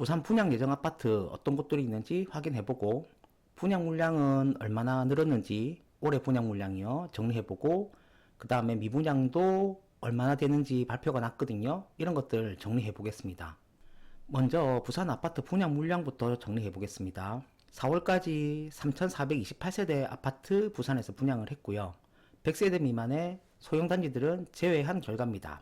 부산 분양 예정 아파트 어떤 곳들이 있는지 확인해보고, 분양 물량은 얼마나 늘었는지, 올해 분양 물량이요 정리해보고, 그 다음에 미분양도 얼마나 되는지 발표가 났거든요. 이런 것들 정리해보겠습니다. 먼저 부산 아파트 분양 물량부터 정리해보겠습니다. 4월까지 3,428세대 아파트 부산에서 분양을 했고요. 100세대 미만의 소형단지들은 제외한 결과입니다.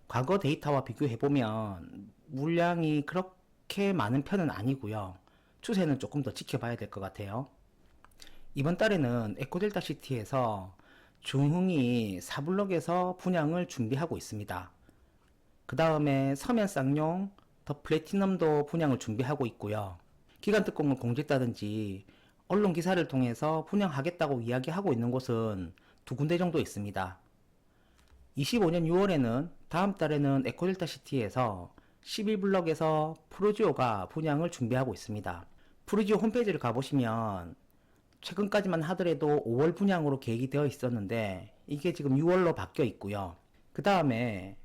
과거 데이터와 비교해보면 물량이 그렇게 많은 편은 아니고요. 추세는 조금 더 지켜봐야 될 것 같아요. 이번 달에는 에코델타시티에서 중흥이 4블럭에서 분양을 준비하고 있습니다. 그 다음에 서면 쌍용, 더 플래티넘도 분양을 준비하고 있고요. 기간특공을 공지했다든지 언론 기사를 통해서 분양하겠다고 이야기하고 있는 곳은 두 군데 정도 있습니다. 25년 6월에는 다음 달에는 에코델타시티에서 11블럭에서 프루지오가 분양을 준비하고 있습니다. 프루지오 홈페이지를 가보시면 최근까지만 하더라도 5월 분양으로 계획이 되어 있었는데 이게 지금 6월로 바뀌어 있고요. 그 다음에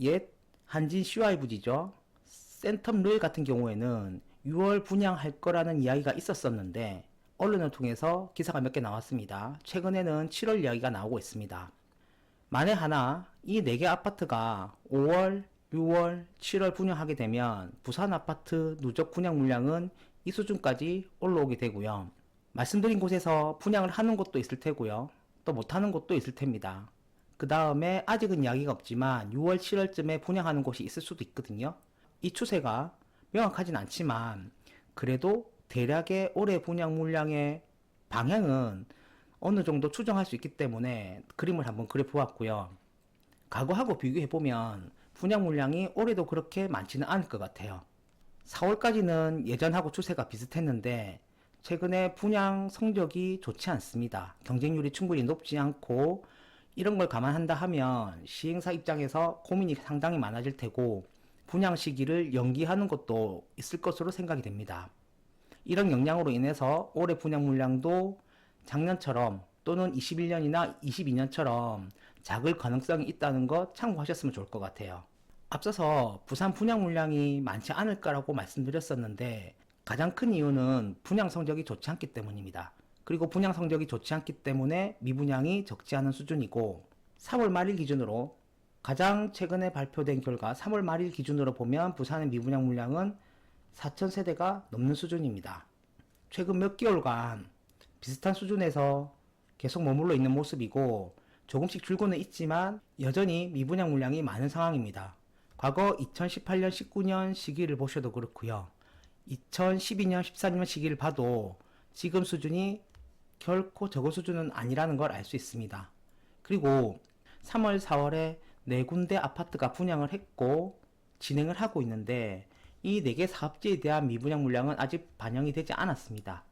옛 한진 CY부지죠. 센텀 루엘 같은 경우에는 6월 분양할 거라는 이야기가 있었었는데 언론을 통해서 기사가 몇 개 나왔습니다. 최근에는 7월 이야기가 나오고 있습니다. 만에 하나 이 4개 아파트가 5월, 6월, 7월 분양하게 되면 부산 아파트 누적 분양 물량은 이 수준까지 올라오게 되고요. 말씀드린 곳에서 분양을 하는 곳도 있을 테고요. 또 못하는 곳도 있을 텐입니다. 그 다음에 아직은 이야기가 없지만 6월, 7월쯤에 분양하는 곳이 있을 수도 있거든요. 이 추세가 명확하진 않지만 그래도 대략의 올해 분양 물량의 방향은 어느 정도 추정할 수 있기 때문에 그림을 한번 그려보았고요. 과거하고 비교해보면 분양 물량이 올해도 그렇게 많지는 않을 것 같아요. 4월까지는 예전하고 추세가 비슷했는데 최근에 분양 성적이 좋지 않습니다. 경쟁률이 충분히 높지 않고 이런 걸 감안한다 하면 시행사 입장에서 고민이 상당히 많아질 테고 분양 시기를 연기하는 것도 있을 것으로 생각이 됩니다. 이런 영향으로 인해서 올해 분양 물량도 작년처럼 또는 21년이나 22년처럼 작을 가능성이 있다는 것 참고하셨으면 좋을 것 같아요. 앞서서 부산 분양 물량이 많지 않을 거라고 말씀드렸었는데 가장 큰 이유는 분양 성적이 좋지 않기 때문입니다. 그리고 분양 성적이 좋지 않기 때문에 미분양이 적지 않은 수준이고 3월 말일 기준으로 가장 최근에 발표된 결과 3월 말일 기준으로 보면 부산의 미분양 물량은 4,000세대가 넘는 수준입니다. 최근 몇 개월간 비슷한 수준에서 계속 머물러 있는 모습이고 조금씩 줄고는 있지만 여전히 미분양 물량이 많은 상황입니다. 과거 2018년, 19년 시기를 보셔도 그렇고요. 2012년, 14년 시기를 봐도 지금 수준이 결코 적은 수준은 아니라는 걸 알 수 있습니다. 그리고 3월, 4월에 4군데 아파트가 분양을 했고 진행을 하고 있는데 이 4개 사업지에 대한 미분양 물량은 아직 반영이 되지 않았습니다.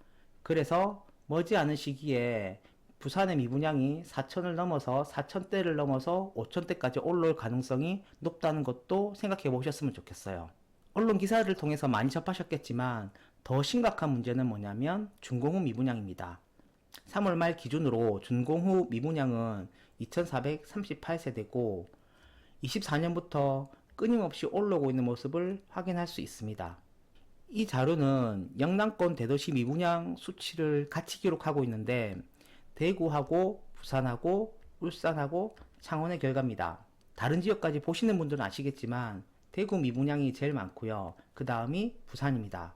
그래서 머지않은 시기에 부산의 미분양이 4천을 넘어서 4천대를 넘어서 5천대까지 올라올 가능성이 높다는 것도 생각해 보셨으면 좋겠어요. 언론 기사를 통해서 많이 접하셨겠지만 더 심각한 문제는 뭐냐면 준공후 미분양입니다. 3월 말 기준으로 준공후 미분양은 2438세대고 24년부터 끊임없이 올라오고 있는 모습을 확인할 수 있습니다. 이 자료는 영남권 대도시 미분양 수치를 같이 기록하고 있는데 대구하고 부산하고 울산하고 창원의 결과입니다. 다른 지역까지 보시는 분들은 아시겠지만 대구 미분양이 제일 많고요. 그 다음이 부산입니다.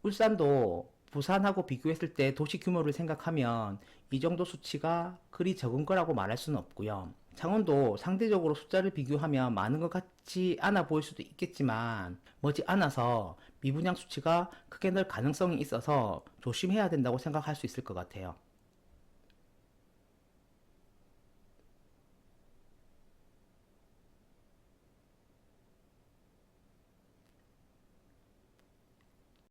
울산도 부산하고 비교했을 때 도시 규모를 생각하면 이 정도 수치가 그리 적은 거라고 말할 수는 없고요. 창원도 상대적으로 숫자를 비교하면 많은 것 같지 않아 보일 수도 있겠지만 머지않아서 미분양 수치가 크게 늘 가능성이 있어서 조심해야 된다고 생각할 수 있을 것 같아요.